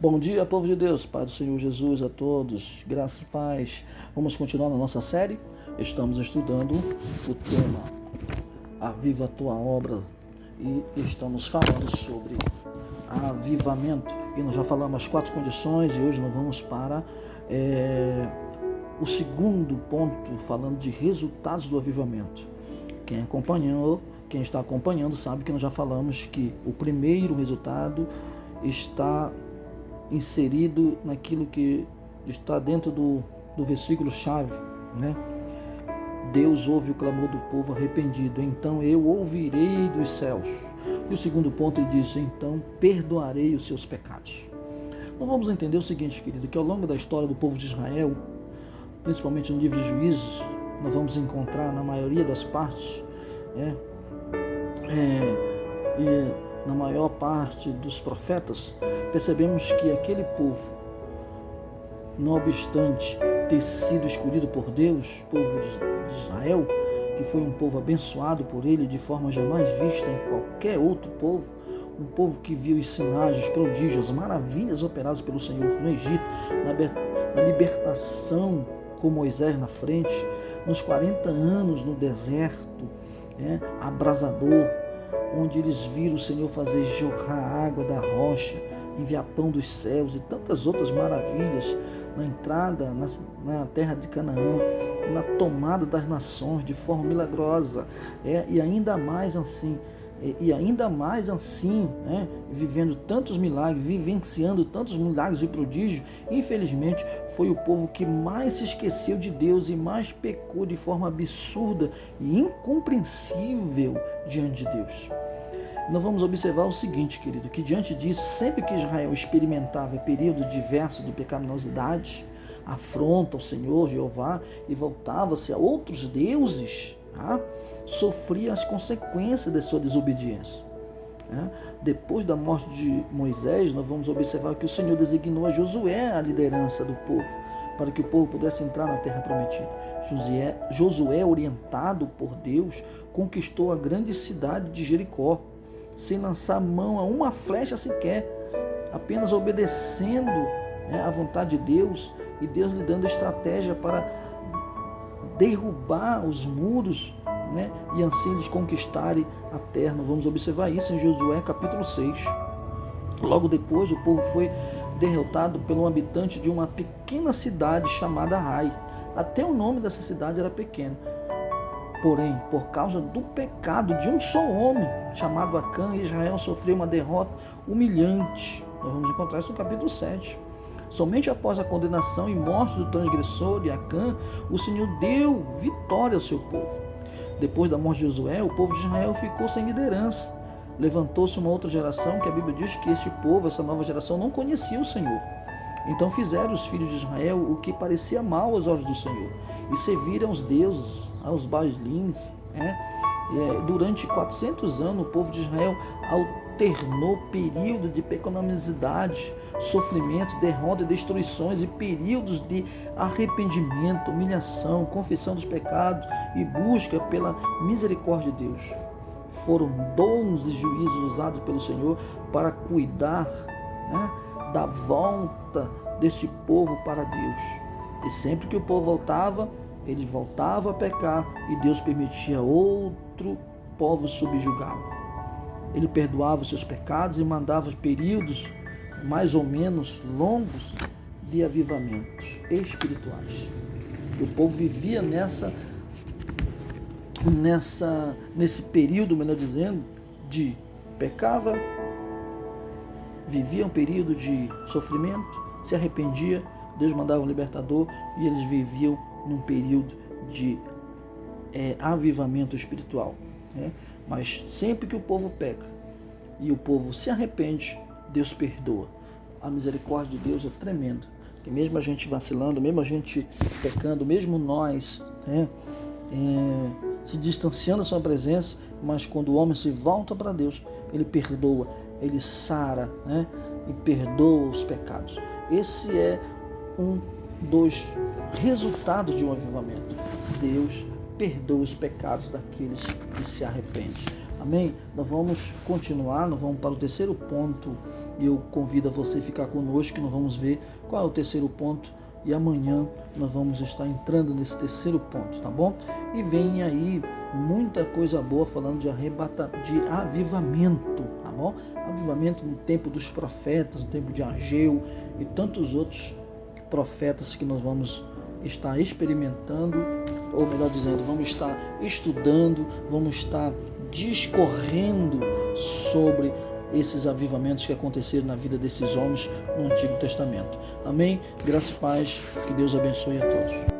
Bom dia, povo de Deus, Pai do Senhor Jesus a todos, graças e paz. Vamos continuar na nossa série. Estamos estudando o tema Aviva a Tua Obra e estamos falando sobre avivamento. E nós já falamos as 4 condições e hoje nós vamos para o segundo ponto, falando de resultados do avivamento. Quem está acompanhando sabe que nós já falamos que o primeiro resultado está inserido naquilo que está dentro do versículo-chave, né? Deus ouve o clamor do povo arrependido, então eu ouvirei dos céus. E o segundo ponto ele diz, então perdoarei os seus pecados. Então vamos entender o seguinte, querido, que ao longo da história do povo de Israel, principalmente no livro de Juízes, nós vamos encontrar na maioria das partes, e na maior parte dos profetas, percebemos que aquele povo, não obstante ter sido escolhido por Deus, povo de Israel, que foi um povo abençoado por ele de forma jamais vista em qualquer outro povo, um povo que viu os sinais, os prodígios, as maravilhas operadas pelo Senhor no Egito, na libertação com Moisés na frente, nos 40 anos no deserto, abrasador, onde eles viram o Senhor fazer jorrar água da rocha, enviar pão dos céus e tantas outras maravilhas na entrada na terra de Canaã, na tomada das nações de forma milagrosa, e ainda mais assim, vivendo tantos milagres, vivenciando tantos milagres e prodígios. Infelizmente foi o povo que mais se esqueceu de Deus e mais pecou de forma absurda e incompreensível diante de Deus. Nós vamos observar o seguinte, querido, que diante disso, sempre que Israel experimentava períodos diversos de pecaminosidade, afronta ao Senhor, Jeová, e voltava-se a outros deuses, sofria as consequências da sua desobediência. Depois da morte de Moisés, nós vamos observar que o Senhor designou a Josué a liderança do povo, para que o povo pudesse entrar na terra prometida. Josué, orientado por Deus, conquistou a grande cidade de Jericó, sem lançar mão a uma flecha sequer, apenas obedecendo à vontade de Deus, e Deus lhe dando estratégia para derrubar os muros, e assim eles conquistarem a terra. Nós vamos observar isso em Josué capítulo 6. Logo depois o povo foi derrotado por um habitante de uma pequena cidade chamada Ai. Até o nome dessa cidade era pequeno. Porém, por causa do pecado de um só homem, chamado Acã, Israel sofreu uma derrota humilhante. Nós vamos encontrar isso no capítulo 7. Somente após a condenação e morte do transgressor de Acã, o Senhor deu vitória ao seu povo. Depois da morte de Josué, o povo de Israel ficou sem liderança. Levantou-se uma outra geração que a Bíblia diz que este povo, essa nova geração, não conhecia o Senhor. Então fizeram os filhos de Israel o que parecia mal aos olhos do Senhor, e serviram aos deuses, aos Baalins. Durante 400 anos o povo de Israel alternou período de pecaminosidade, sofrimento, derrota e destruições, e períodos de arrependimento, humilhação, confissão dos pecados e busca pela misericórdia de Deus. Foram dons e juízos usados pelo Senhor para cuidar da volta deste povo para Deus. E sempre que o povo voltava, ele voltava a pecar, e Deus permitia outro povo subjugá-lo. Ele perdoava os seus pecados e mandava períodos mais ou menos longos de avivamentos espirituais. E o povo vivia nesse período, melhor dizendo, de pecava, vivia um período de sofrimento, se arrependia, Deus mandava um libertador, e eles viviam num período de avivamento espiritual. Mas sempre que o povo peca e o povo se arrepende, Deus perdoa. A misericórdia de Deus é tremenda, que mesmo a gente vacilando, mesmo a gente pecando, mesmo nós se distanciando da sua presença, mas quando o homem se volta para Deus, ele perdoa, ele sara, e perdoa os pecados. Esse é um dos resultados de um avivamento. Deus perdoa os pecados daqueles que se arrependem. Amém? Nós vamos continuar, nós vamos para o terceiro ponto E eu convido a você a ficar conosco, que nós vamos ver qual é o terceiro ponto. E amanhã nós vamos estar entrando nesse terceiro ponto, tá bom? E vem aí muita coisa boa falando de avivamento, tá bom? Avivamento no tempo dos profetas, no tempo de Ageu e tantos outros profetas que nós vamos estar experimentando, ou melhor dizendo, vamos estar estudando, vamos estar discorrendo sobre esses avivamentos que aconteceram na vida desses homens no Antigo Testamento. Amém? Graça e paz, que Deus abençoe a todos.